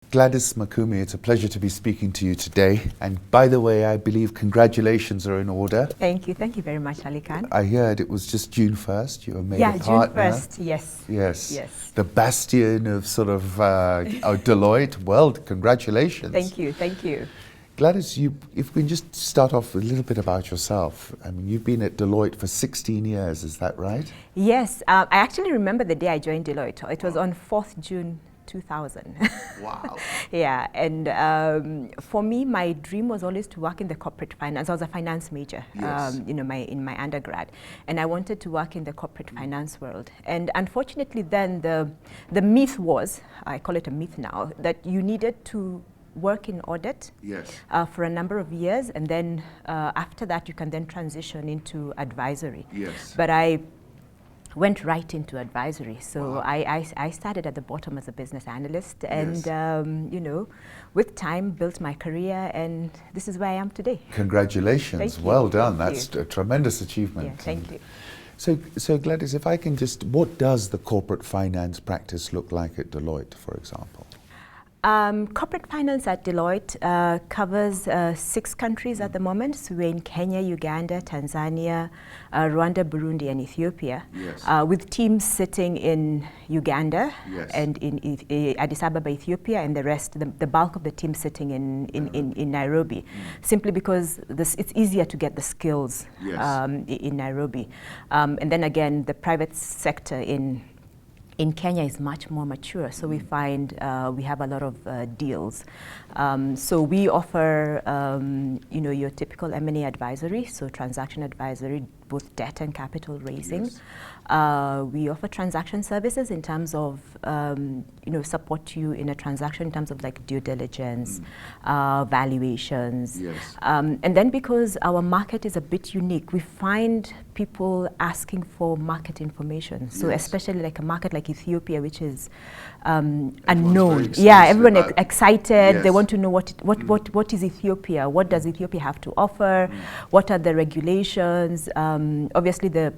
Gladys Makumi, it's a pleasure to be speaking to you today. And by the way, I believe congratulations are in order. Thank you very much, Ali Khan. I heard it was just June 1st, you were made a partner. Yeah, June 1st, yes. Yes. The bastion of sort of Deloitte. Well, congratulations. Thank you. Gladys, if we can just start off with a little bit about yourself. I mean, you've been at Deloitte for 16 years, is that right? Yes, I actually remember the day I joined Deloitte. It was on 4th June 2000. Wow. Yeah, and for me, my dream was always to work in the corporate finance. I was a finance major, yes. in my undergrad, and I wanted to work in the corporate finance world. And unfortunately, then the myth was, I call it a myth now, that you needed to work in audit, yes. For a number of years, and then after that, you can then transition into advisory. Yes. But I went right into advisory. So wow. I started at the bottom as a business analyst, and yes. With time built my career, and this is where I am today. Congratulations. Thank you. Well done. Thank That's you. a tremendous achievement. Yeah, thank you. So Gladys, if I can just, what does the corporate finance practice look like at Deloitte, for example? Corporate finance at Deloitte covers 6 countries at the moment. So we're in Kenya, Uganda, Tanzania, Rwanda, Burundi, and Ethiopia, yes. With teams sitting in Uganda, yes. and in Addis Ababa, Ethiopia, and the rest, the bulk of the team sitting in Nairobi, simply because it's easier to get the skills, yes. In Nairobi. And then again, the private sector in Kenya is much more mature, so we find we have a lot of deals. So we offer, your typical M&A advisory, so transaction advisory, both debt and capital raising. Yes. We offer transaction services in terms of, support you in a transaction in terms of like due diligence, valuations. Yes. And then because our market is a bit unique, we find people asking for market information. So yes. especially like a market like Ethiopia, which is unknown. Everyone excited. Yes. They want to know what is Ethiopia? What does Ethiopia have to offer? What are the regulations? Obviously, the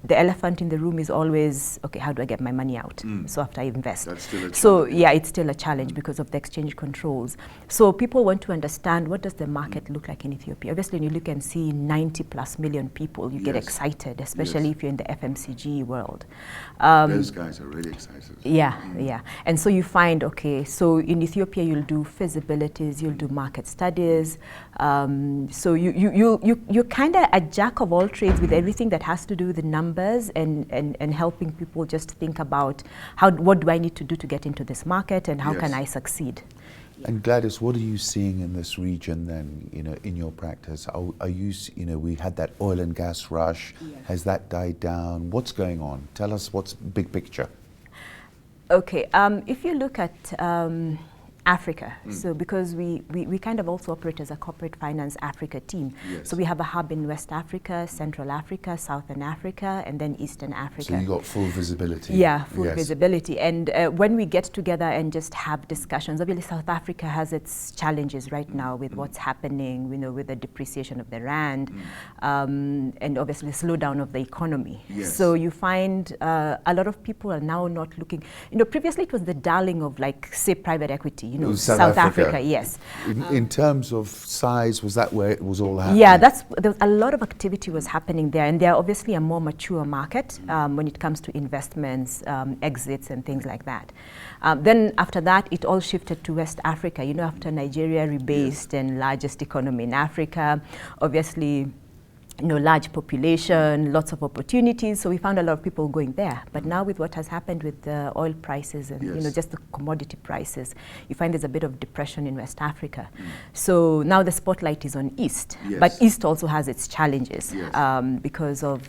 elephant in the room is always, okay, how do I get my money out? So after I invest. That's still a challenge. So yeah, it's still a challenge because of the exchange controls. So people want to understand, what does the market look like in Ethiopia? Obviously, when you look and see 90+ million people, you get yes. excited, especially yes. if you're in the FMCG world. Those guys are really excited. Yeah. And so you find, okay, so in Ethiopia, you'll do feasibilities, you'll do market studies. So you're kind of a jack of all trades with everything that has to do with the numbers and helping people just think about what do I need to do to get into this market and how yes. can I succeed. And Gladys, what are you seeing in this region then, in your practice? Are you, we had that oil and gas rush. Yeah. Has that died down? What's going on? Tell us what's big picture. Okay, if you look at Africa, so because we kind of also operate as a corporate finance Africa team. Yes. So we have a hub in West Africa, Central Africa, Southern Africa, and then Eastern Africa. So you got full visibility. Yeah, full yes. visibility. And when we get together and just have discussions, obviously South Africa has its challenges right now with what's happening, with the depreciation of the rand, and obviously the slowdown of the economy. Yes. So you find a lot of people are now not looking, previously it was the darling of say private equity. South Africa, yes. In terms of size, was that where it was all happening? Yeah, there was a lot of activity was happening there, and they're obviously a more mature market when it comes to investments, exits, and things like that. Then after that, it all shifted to West Africa. After Nigeria rebased, yes. and largest economy in Africa, obviously. Large population, lots of opportunities. So we found a lot of people going there. But now with what has happened with the oil prices and yes. Just the commodity prices, you find there's a bit of depression in West Africa. So now the spotlight is on East. Yes. But East also has its challenges, yes. Because of,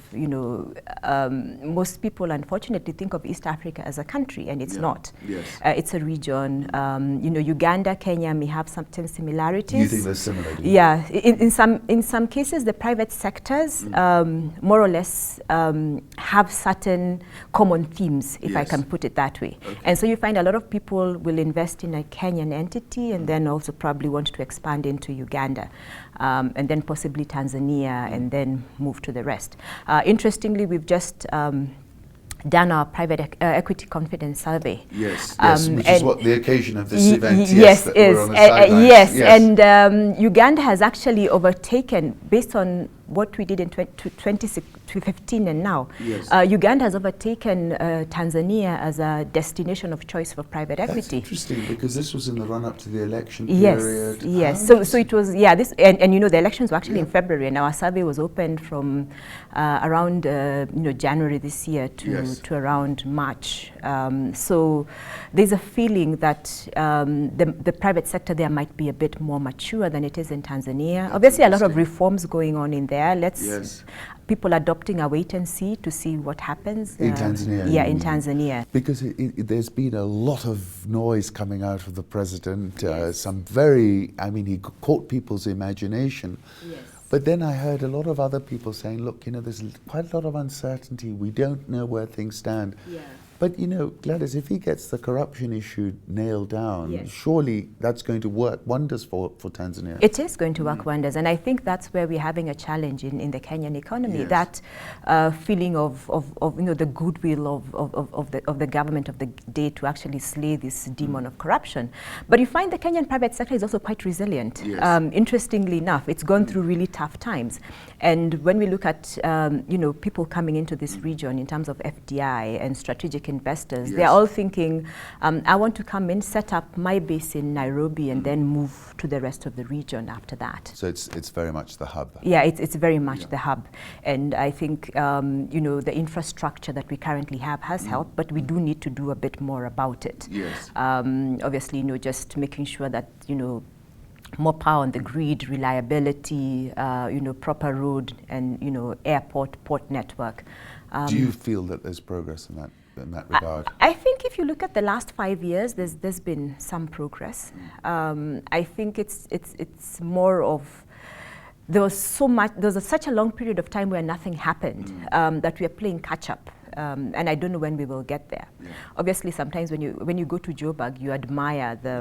most people unfortunately think of East Africa as a country, and it's not. Yes. It's a region. Uganda, Kenya may have some similarities. You think they're similar? Yeah. In some cases, the private sector more or less have certain common themes, if yes. I can put it that way. Okay. And so you find a lot of people will invest in a Kenyan entity and then also probably want to expand into Uganda, and then possibly Tanzania, and then move to the rest. Interestingly, we've just done our private equity confidence survey. Yes, which is what the occasion of this event. Yes, that is we're on the sidelines. yes, and Uganda has actually overtaken, based on what we did in 2015 and now. Yes. Uganda has overtaken Tanzania as a destination of choice for private equity. That's interesting, because this was in the run-up to the election period. Yes. So it was, this, and you know, the elections were actually in February, and our survey was opened from around January this year to around March. So there's a feeling that the private sector there might be a bit more mature than it is in Tanzania. That's obviously a lot of reforms going on in there. People adopting a wait and see to see what happens. In Tanzania? Yeah, in Tanzania. Because there's been a lot of noise coming out of the president, some very, he caught people's imagination. Yes. But then I heard a lot of other people saying, look, there's quite a lot of uncertainty. We don't know where things stand. Yeah. But, Gladys, if he gets the corruption issue nailed down, surely that's going to work wonders for Tanzania. It is going to work wonders, and I think that's where we're having a challenge in the Kenyan economy, that feeling of the goodwill of the government of the day to actually slay this demon of corruption. But you find the Kenyan private sector is also quite resilient. Yes. Interestingly enough, it's gone through really tough times. And when we look at people coming into this region in terms of FDI and strategic investors, they're all thinking, I want to come in, set up my base in Nairobi, and then move to the rest of the region after that. So it's very much the hub. Yeah, it's very much the hub. And I think, the infrastructure that we currently have has helped, but we do need to do a bit more about it. Yes. Obviously, just making sure that, more power on the grid, reliability, proper road and, airport, port network. Do you feel that there's progress in that regard? I think if you look at the last 5 years, there's been some progress. I think it's more of, there was such a long period of time where nothing happened, that we are playing catch up. And I don't know when we will get there. Yeah. Obviously, sometimes when you go to Joburg, you admire the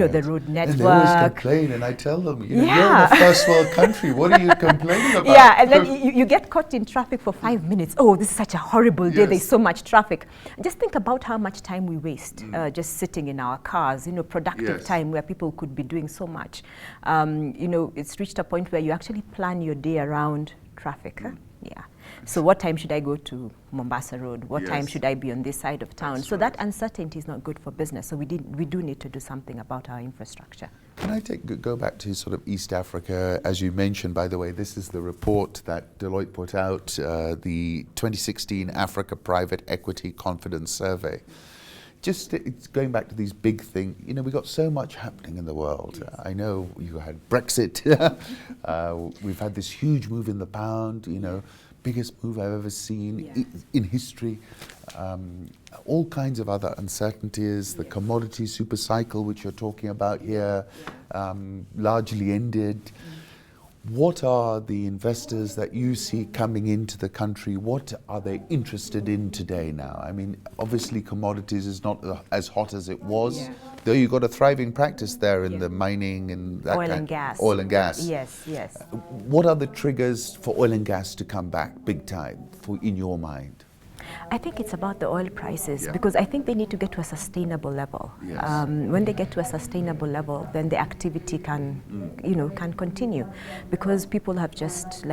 the road network. And they always complain, and I tell them, you're in a first world country. What are you complaining about? Yeah, and then you get caught in traffic for 5 minutes. Oh, this is such a horrible day. There's so much traffic. Just think about how much time we waste just sitting in our cars. Productive time where people could be doing so much. It's reached a point where you actually plan your day around traffic. Yeah. So what time should I go to Mombasa Road? What time should I be on this side of town? That's that uncertainty is not good for business. So we do need to do something about our infrastructure. Can I go back to sort of East Africa? As you mentioned, by the way, this is the report that Deloitte put out, the 2016 Africa Private Equity Confidence Survey. Just it's going back to these big things. We've got so much happening in the world. Yes. I know you had Brexit. We've had this huge move in the pound, biggest move I've ever seen in history. All kinds of other uncertainties. The commodity super cycle, which you're talking about here, largely ended. What are the investors that you see coming into the country? What are they interested in today now? Obviously commodities is not as hot as it was, though you've got a thriving practice there in the mining and that oil and gas. Oil and gas. Yes. What are the triggers for oil and gas to come back big time in your mind? I think it's about the oil prices, because I think they need to get to a sustainable level. Yes. When they get to a sustainable level, then the activity can continue, because people have just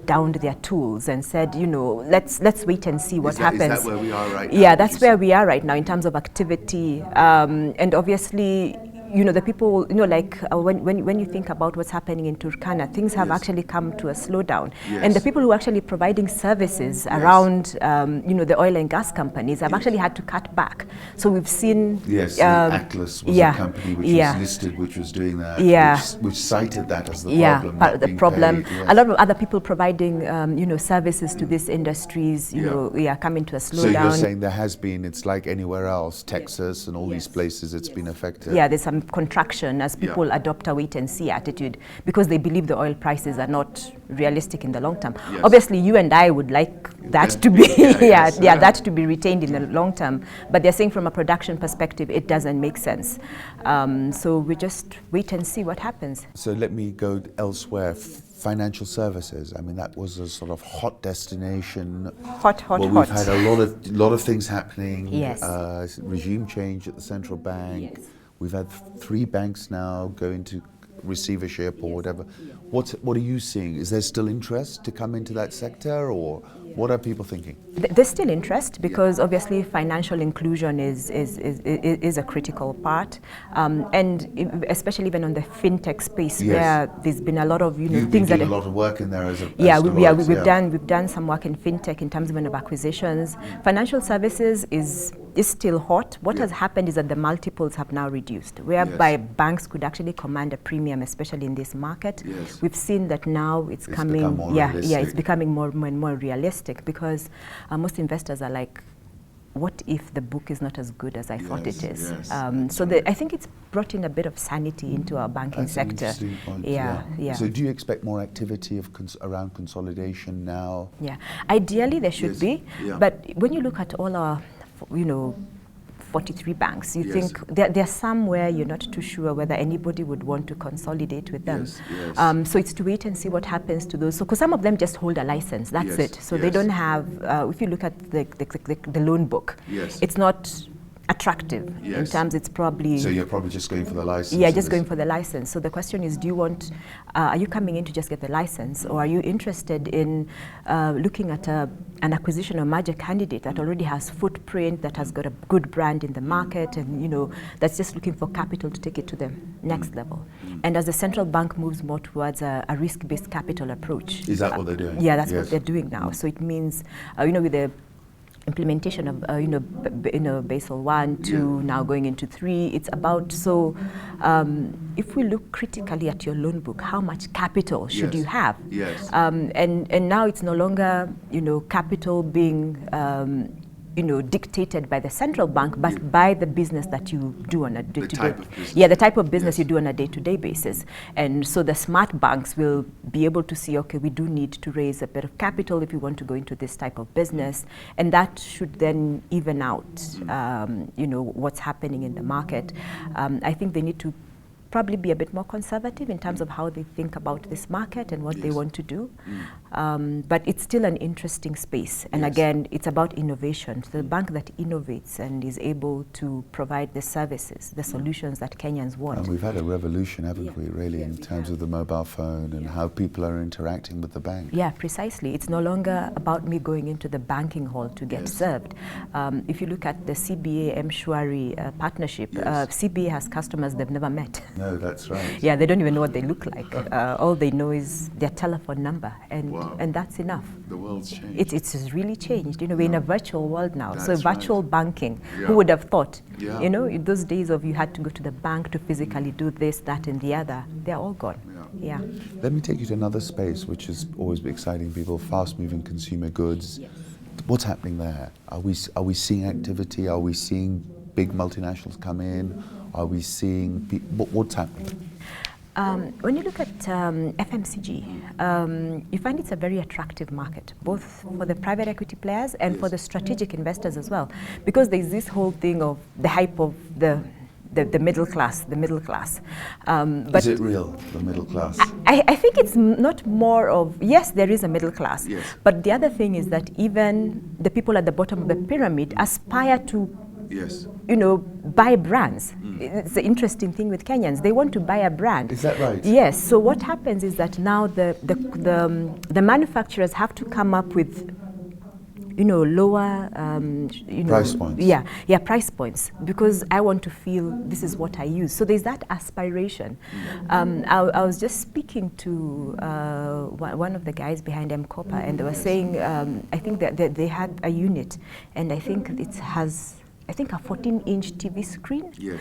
downed their tools and said, let's wait and see what happens. Is that where we are right now? Yeah, that's where we are right now in terms of activity, and obviously, the people, when you think about what's happening in Turkana, things have actually come to a slowdown. Yes. And the people who are actually providing services around, the oil and gas companies have actually had to cut back. So we've seen... Yes, Atlas was a company which was listed, which was doing that, which cited that as the problem. The problem. A lot of other people providing, services to these industries, coming to a slowdown. So you're saying there has been, it's like anywhere else, Texas and all these places, it's been affected. Yeah, there's some contraction as people adopt a wait-and-see attitude because they believe the oil prices are not realistic in the long term. Yes. Obviously, you and I would like that to be that to be retained in the long term. But they're saying from a production perspective, it doesn't make sense. So we just wait and see what happens. So let me go elsewhere. Financial services. I mean, that was a sort of hot destination. Hot. We've had a lot of things happening. Yes. Regime change at the central bank. Yes. We've had 3 banks now go into receivership or whatever. What are you seeing? Is there still interest to come into that sector, or what are people thinking? There's still interest because obviously financial inclusion is a critical part, and especially even on the fintech space where there's been a lot of You've things been that doing a lot of work in there as a we've done some work in fintech in terms of acquisitions. Financial services is still hot. What has happened is that the multiples have now reduced, whereby banks could actually command a premium, especially in this market. Yes. We've seen that now it's coming. It's becoming more and more realistic because most investors are like, what if the book is not as good as I thought it is? Yes, So I think it's brought in a bit of sanity into our banking sector. An interesting point. Yeah. So do you expect more activity around consolidation now? Yeah, ideally there should be, but when you look at all our, 43 banks, you think there are some where you're not too sure whether anybody would want to consolidate with them. So it's to wait and see what happens to those. So, because some of them just hold a license, that's it. So they don't have, if you look at the loan book, it's not attractive in terms, it's probably... So you're probably just going for the license? Yeah, just going for the license. So the question is, do you want, are you coming in to just get the license, or are you interested in looking at an acquisition or merger candidate that already has footprint, that has got a good brand in the market, and that's just looking for capital to take it to the next level? And as the central bank moves more towards a risk-based capital approach. Is that what they're doing? Yeah, that's what they're doing now. So it means, with the implementation of Basel 1, 2, now going into 3, it's about, so if we look critically at your loan book, how much capital should you have? And now it's no longer, capital being dictated by the central bank, but by the business that you do on a day-to-day. The type of business you do on a day-to-day basis. And so the smart banks will be able to see, okay, we do need to raise a bit of capital if we want to go into this type of business, and that should then even out, what's happening in the market. I think they need to probably be a bit more conservative in terms of how they think about this market and what they want to do. But it's still an interesting space. And again, it's about innovation. So the bank that innovates and is able to provide the services, the solutions that Kenyans want. And we've had a revolution, haven't we, really, in terms of the mobile phone and how people are interacting with the bank. Yeah, precisely. It's no longer about me going into the banking hall to get served. If you look at the CBA M-Shwari partnership, CBA has customers they've never met. No, that's right. Yeah, they don't even know what they look like. All they know is their telephone number, and that's enough. The world's changed. It's really changed. We're in a virtual world now. That's so virtual banking, who would have thought? In those days of you had to go to the bank to physically do this, that, and the other, they're all gone. Let me take you to another space which has always been exciting people, fast-moving consumer goods. What's happening there? Are we seeing activity? Are we seeing big multinationals come in? Are we seeing what's happening? When you look at FMCG, you find it's a very attractive market, both for the private equity players and for the strategic investors as well, because there's this whole thing of the hype of the middle class, but is it real, the middle class? I think it's not more of, yes, there is a middle class, but the other thing is that even the people at the bottom of the pyramid aspire to buy brands. It's the interesting thing with Kenyans. They want to buy a brand. Is that right? Yes. So what happens is that now the manufacturers have to come up with lower price points. Price points, because I want to feel this is what I use. So there's that aspiration. I was just speaking to one of the guys behind M-Kopa, and they were saying, I think that they had a unit, and I think it has I think, a 14-inch TV screen. Yes.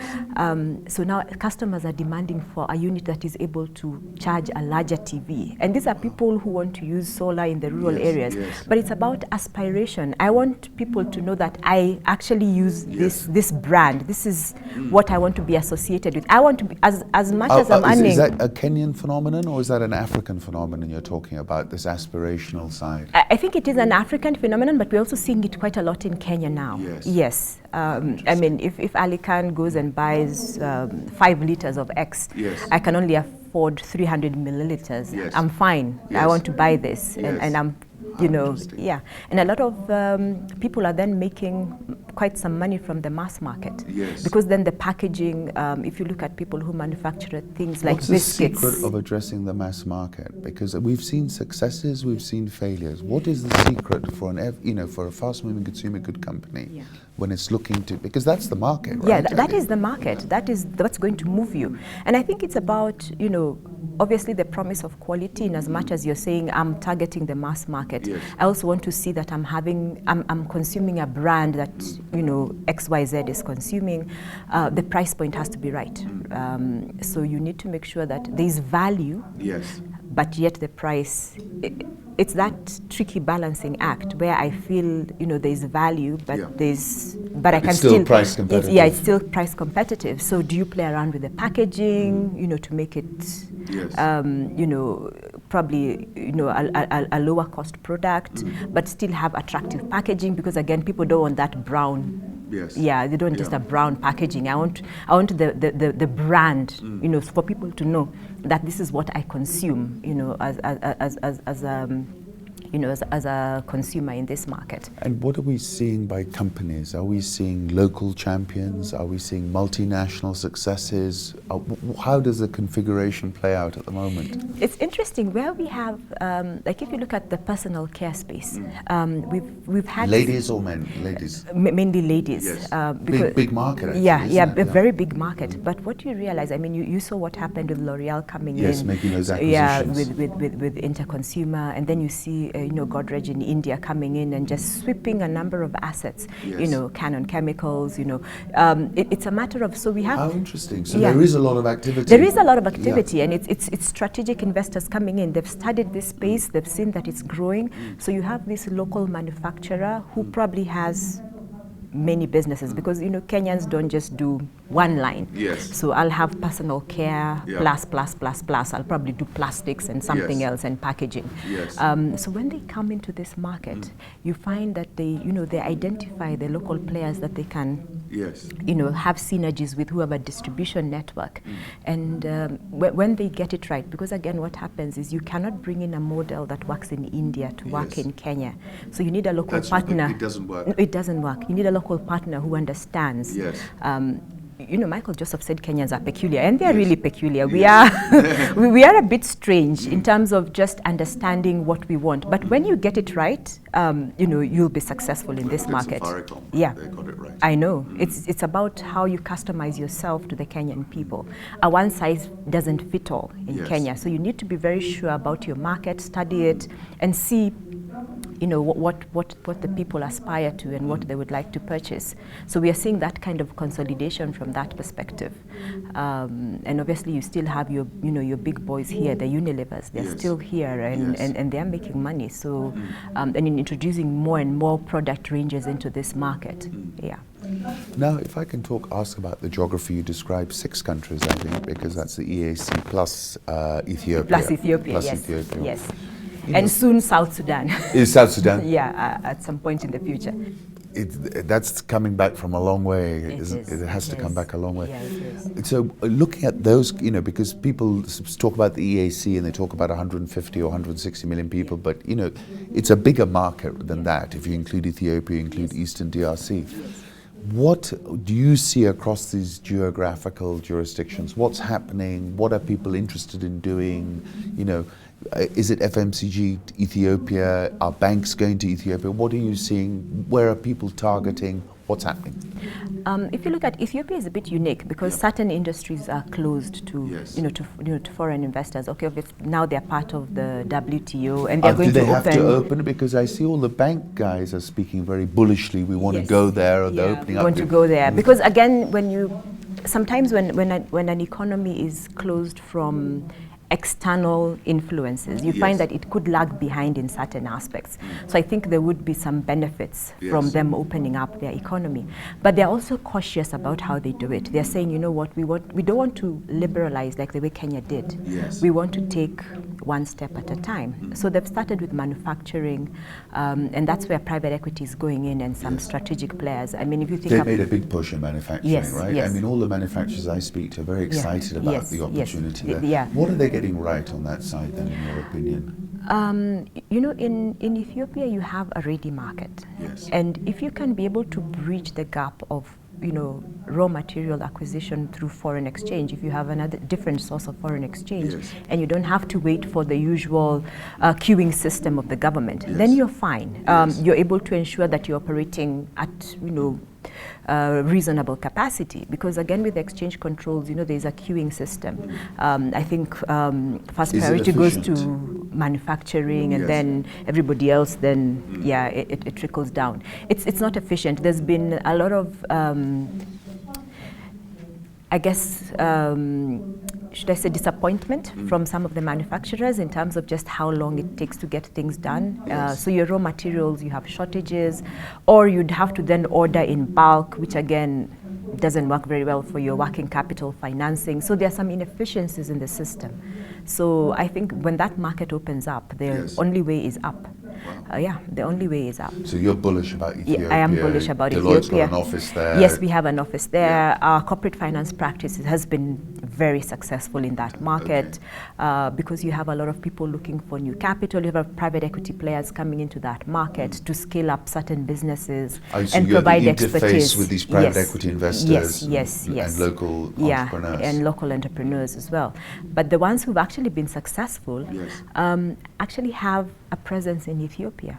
So now customers are demanding for a unit that is able to charge a larger TV. And these are people who want to use solar in the rural areas. Yes. But it's about aspiration. I want people to know that I actually use this brand. This is what I want to be associated with. I want to be, as much as I'm earning. Is that a Kenyan phenomenon, or is that an African phenomenon you're talking about, this aspirational side? I think it is an African phenomenon, but we're also seeing it quite a lot in Kenya now. Yes. Yes. I mean, if Ali Khan goes and buys 5 liters of X, I can only afford 300 milliliters. Yes. I'm fine. I want to buy this. And I'm, you know, And a lot of people are then making quite some money from the mass market. Yes. Because then the packaging, if you look at people who manufacture things like biscuits. What's the secret of addressing the mass market? Because we've seen successes, we've seen failures. What is the secret for for a fast-moving consumer good company when it's looking to, because that's the market, right? Yeah, that is the market. That is what's going to move you. And I think it's about, obviously the promise of quality, in as much as you're saying I'm targeting the mass market. Yes. I also want to see that I'm consuming a brand that XYZ is consuming. The price point has to be right. So you need to make sure that there's value. Yes. But yet the price, it's that tricky balancing act where I feel there's value, but I can still price competitive. It's still price competitive. So do you play around with the packaging, to make it, probably a lower cost product, but still have attractive packaging, because again, people don't want that brown. Yes. Yeah, they don't just a brown packaging. I want the brand, for people to know that this is what I consume, as a consumer in this market. And what are we seeing by companies? Are we seeing local champions? Are we seeing multinational successes? How does the configuration play out at the moment? It's interesting where we have, like if you look at the personal care space, we've had ladies or men? Ladies. Mainly ladies. Yes. Big market. Actually, a very big market. But what you realize, I mean, you saw what happened with L'Oreal coming in. Yes, making those acquisitions. With Interconsumer, and then you see Godrej in India coming in and just sweeping a number of assets. Canon Chemicals. It's a matter of, so we have. How interesting. So there is a lot of activity. There is a lot of activity, and it's strategic investors coming in. They've studied this space. They've seen that it's growing. So you have this local manufacturer who probably has many businesses, because Kenyans don't just do one line. Yes. So I'll have personal care plus. I'll probably do plastics and something else and packaging. Yes. So when they come into this market, you find that they identify the local players that they can have synergies with, who have a distribution network. And when they get it right, because again, what happens is you cannot bring in a model that works in India to work in Kenya. So you need a local partner. It doesn't work. It doesn't work. You need a local partner who understands. Yes. Michael Joseph said Kenyans are peculiar, and they are really peculiar. We are we are a bit strange in terms of just understanding what we want. But when you get it right, you'll be successful in this market. Yeah, they got it right. I know. It's about how you customize yourself to the Kenyan people. A one size doesn't fit all in Kenya, so you need to be very sure about your market, study it, and see what the people aspire to and what they would like to purchase. So we are seeing that kind of consolidation from that perspective. And obviously you still have your big boys here, the Unilevers, they're still here and they're making money. So, and in introducing more and more product ranges into this market. Now, if I can ask about the geography, you described 6 countries, I think, because that's the EAC plus Ethiopia. Plus Ethiopia, yes. And soon South Sudan. Is South Sudan? At some point in the future. That's coming back from a long way. It has to come back a long way. Yeah, it is. So looking at those, because people talk about the EAC and they talk about 150 or 160 million people, but it's a bigger market than that. If you include Ethiopia, include Eastern DRC. What do you see across these geographical jurisdictions? What's happening? What are people interested in doing? Is it FMCG Ethiopia? Are banks going to Ethiopia? What are you seeing? Where are people targeting? What's happening? If you look at Ethiopia, is a bit unique because certain industries are closed to, to foreign investors. Okay, now they're part of the WTO and they're going do they to have to open it? Because I see all the bank guys are speaking very bullishly. We want to go there, or they're opening up. We want to go there because again, sometimes when an economy is closed from external influences, you find that it could lag behind in certain aspects. So I think there would be some benefits from them opening up their economy. But they're also cautious about how they do it. They're saying, you know what, we don't want to liberalize like the way Kenya did. We want to take one step at a time. So they've started with manufacturing, and that's where private equity is going in and some strategic players. I mean, if you think they made a big push in manufacturing, right? I mean, all the manufacturers I speak to are very excited about the opportunity there. What are they getting right on that side then, in your opinion? You know, in Ethiopia you have a ready market, and if you can be able to bridge the gap of raw material acquisition through foreign exchange, if you have another different source of foreign exchange, and you don't have to wait for the usual queuing system of the government, then you're fine. You're able to ensure that you're operating at reasonable capacity, because again with exchange controls, there's a queuing system. I think first priority goes to manufacturing, and then everybody else, then it trickles down. It's not efficient. There's been a lot of I guess should I say disappointment from some of the manufacturers in terms of just how long it takes to get things done. So your raw materials, you have shortages, or you'd have to then order in bulk, which again doesn't work very well for your working capital financing. So there are some inefficiencies in the system. So I think when that market opens up, the only way is up. The only way is up. So you're bullish about Ethiopia? I am bullish about Deloitte's Ethiopia. Got an office there. Yes, we have an office there. Our corporate finance practice has been very successful in that market because you have a lot of people looking for new capital. You have private equity players coming into that market to scale up certain businesses and provide expertise with these private equity investors and local entrepreneurs. And local entrepreneurs as well. But the ones who've actually been successful actually have a presence in Ethiopia.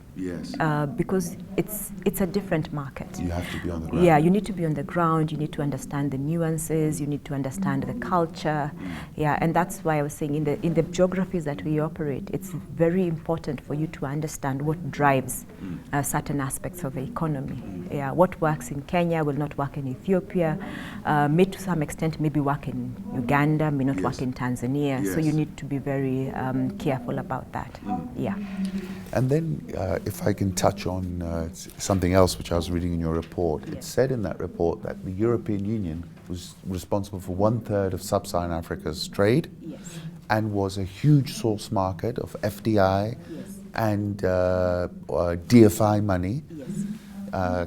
Because it's a different market. You have to be on the ground. You need to be on the ground. You need to understand the nuances. You need to understand the culture. And that's why I was saying in the geographies that we operate, it's very important for you to understand what drives certain aspects of the economy. What works in Kenya will not work in Ethiopia. May to some extent maybe work in Uganda, may not work in Tanzania. So you need to be very careful about that. And then if I can touch on something else which I was reading in your report, it said in that report that the European Union was responsible for 1/3 of sub-Saharan Africa's trade and was a huge source market of FDI and DFI money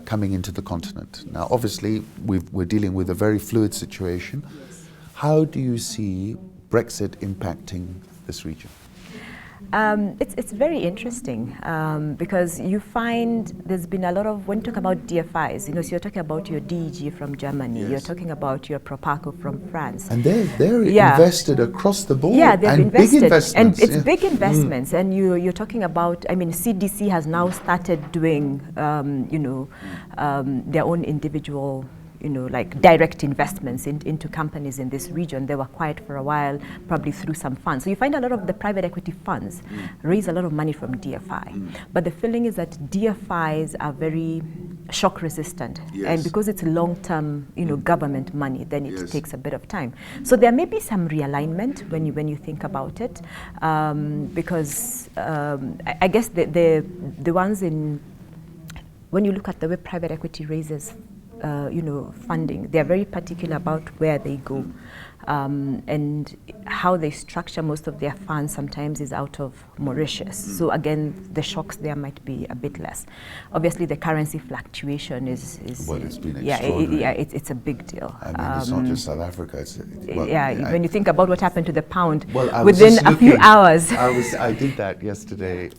coming into the continent. Now obviously we're dealing with a very fluid situation. How do you see Brexit impacting this region? It's very interesting because you find there's been a lot of, when you talk about DFIs, so you're talking about your DEG from Germany, you're talking about your Proparco from France. And they're invested across the board. They've invested. Big investments. And it's big investments. And you're talking about, I mean, CDC has now started doing, their own individual like direct investments into companies in this region. They were quiet for a while, probably through some funds. So you find a lot of the private equity funds raise a lot of money from DFI. But the feeling is that DFIs are very shock resistant. And because it's long-term, government money, then it takes a bit of time. So there may be some realignment when you think about it, because I guess the ones when you look at the way private equity raises funding, they're very particular about where they go, and how they structure most of their funds sometimes is out of Mauritius. So again, the shocks there might be a bit less. Obviously, the currency fluctuation is well, it's been extraordinary. It's a big deal. I mean, it's not just South Africa. When you think about what happened to the pound within a few hours. I did that yesterday.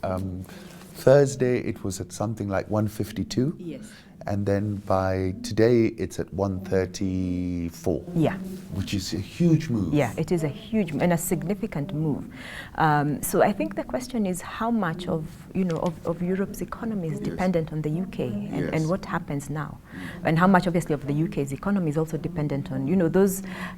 Thursday, it was at something like 152. and then by today it's at 134. Yeah. Which is a huge move. Yeah, it is a huge and a significant move. So I think the question is how much of Europe's economy is dependent on the UK, and what happens now, and how much obviously of the UK's economy is also dependent on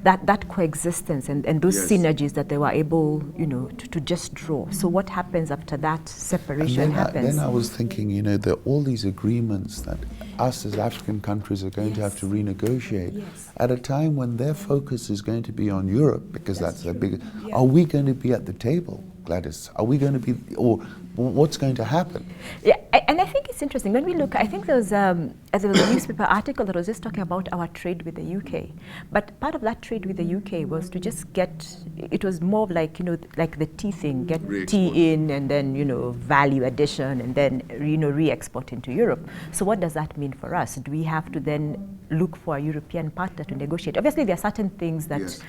that coexistence and those synergies that they were able to just draw. So what happens after that separation happens? Then I was thinking, there are all these agreements that us as African countries are going to have to renegotiate at a time when their focus is going to be on Europe, because that's their big. Are we going to be at the table, Gladys? Are we going to be, or what's going to happen? Yeah, and I think it's interesting when we look. I think there was a newspaper article that was just talking about our trade with the UK, but part of that trade with the UK was to just get. It was more like like the tea thing, get tea in, and then value addition, and then re-export into Europe. So what does that mean for us? Do we have to then look for a European partner to negotiate? Obviously, there are certain things that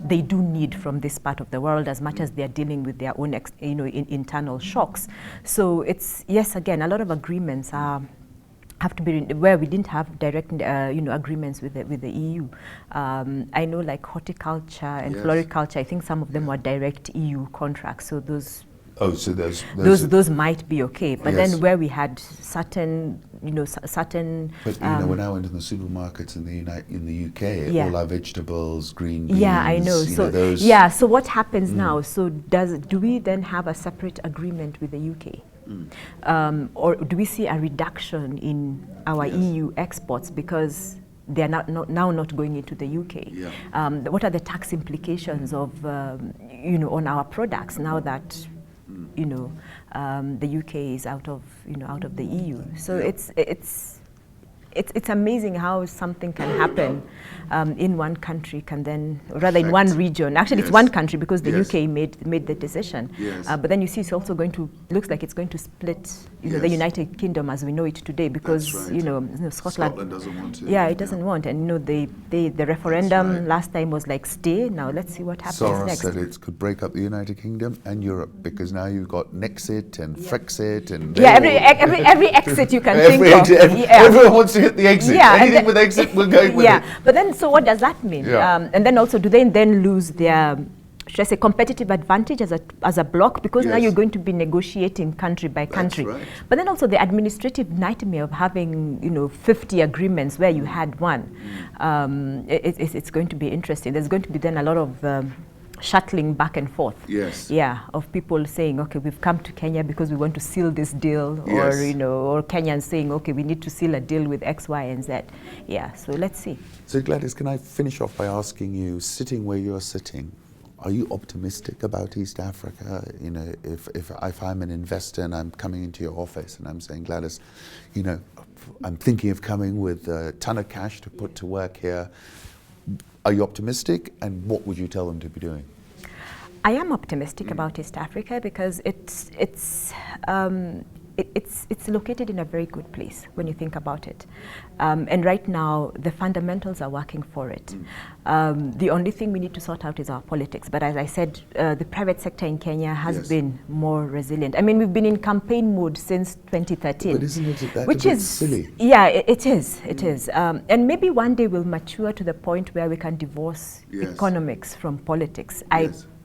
they do need from this part of the world, as much as they are dealing with their own internal shocks. So it's again, a lot of agreements have to be where we didn't have direct agreements with the EU. I know like horticulture and floriculture. I think some of them were direct EU contracts. So those. Oh, so those might be okay, but then where we had certain. But when I went in the supermarkets in the UK, all our vegetables, green beans. Yeah, I know. So So what happens now? So do we then have a separate agreement with the UK? Or do we see a reduction in our EU exports because they are now not going into the UK? What are the tax implications of on our products now that the UK is out of the EU? So it's amazing how something can happen in one country can then, rather in one region. Actually, it's one country because the UK made the decision. But then you see it's also looks like it's going to split the United Kingdom as we know it today, because Scotland doesn't want to. Yeah, it doesn't want, and the referendum last time was like stay. Now let's see what happens next. Soros said it could break up the United Kingdom and Europe, because now you've got Nexit and Frexit and every exit you can think of. Everyone wants to hit the exit. Anything with exit, we're going with it. But then, so what does that mean? And then also, do they then lose their, should I say, competitive advantage as a bloc? Because now you're going to be negotiating country by country. Right. But then also the administrative nightmare of having 50 agreements where you had one. It's going to be interesting. There's going to be then a lot of shuttling back and forth. Of people saying, okay, we've come to Kenya because we want to seal this deal, or or Kenyans saying, okay, we need to seal a deal with X, Y, and Z. So let's see. So Gladys, can I finish off by asking you, sitting where you're sitting, are you optimistic about East Africa? If I'm an investor and I'm coming into your office and I'm saying, Gladys, I'm thinking of coming with a ton of cash to put to work here. Are you optimistic, and what would you tell them to be doing? I am optimistic about East Africa because it's located in a very good place when you think about it. And right now, the fundamentals are working for it. The only thing we need to sort out is our politics. But as I said, the private sector in Kenya has been more resilient. I mean, we've been in campaign mode since 2013. But isn't it that which is silly? Yeah, it is. It is. And maybe one day we'll mature to the point where we can divorce economics from politics.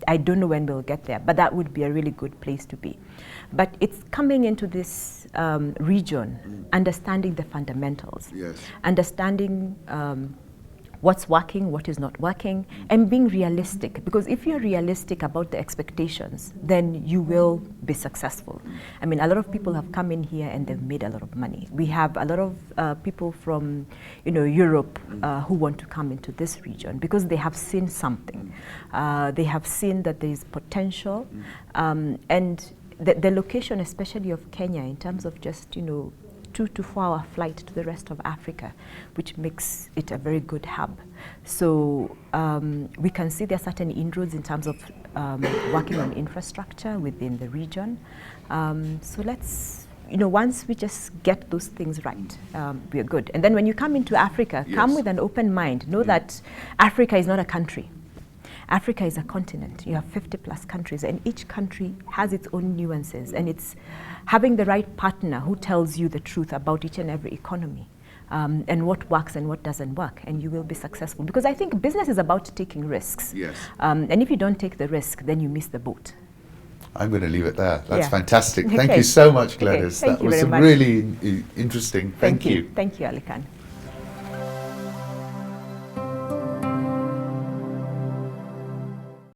I don't know when we'll get there, but that would be a really good place to be. But it's coming into this region, understanding the fundamentals, understanding what's working, what is not working, and being realistic. Because if you're realistic about the expectations, then you will be successful. I mean, a lot of people have come in here and they've made a lot of money. We have a lot of people from, Europe who want to come into this region because they have seen something. They have seen that there is potential, and the location, especially of Kenya, in terms of just 2 to 4 hour flight to the rest of Africa, which makes it a very good hub. So we can see there are certain inroads in terms of working on infrastructure within the region. So let's, once we just get those things right, we are good. And then when you come into Africa, come with an open mind. Know that Africa is not a country. Africa is a continent. You have 50 plus countries, and each country has its own nuances, and it's having the right partner who tells you the truth about each and every economy. and what works and what doesn't work, and you will be successful. Because I think business is about taking risks. Yes. And if you don't take the risk, then you miss the boat. I'm going to leave it there. That's Yeah. fantastic. Thank Okay. you so much, Gladys. Okay. Thank That you was very much. really interesting. Thank you. Thank you, Alikan.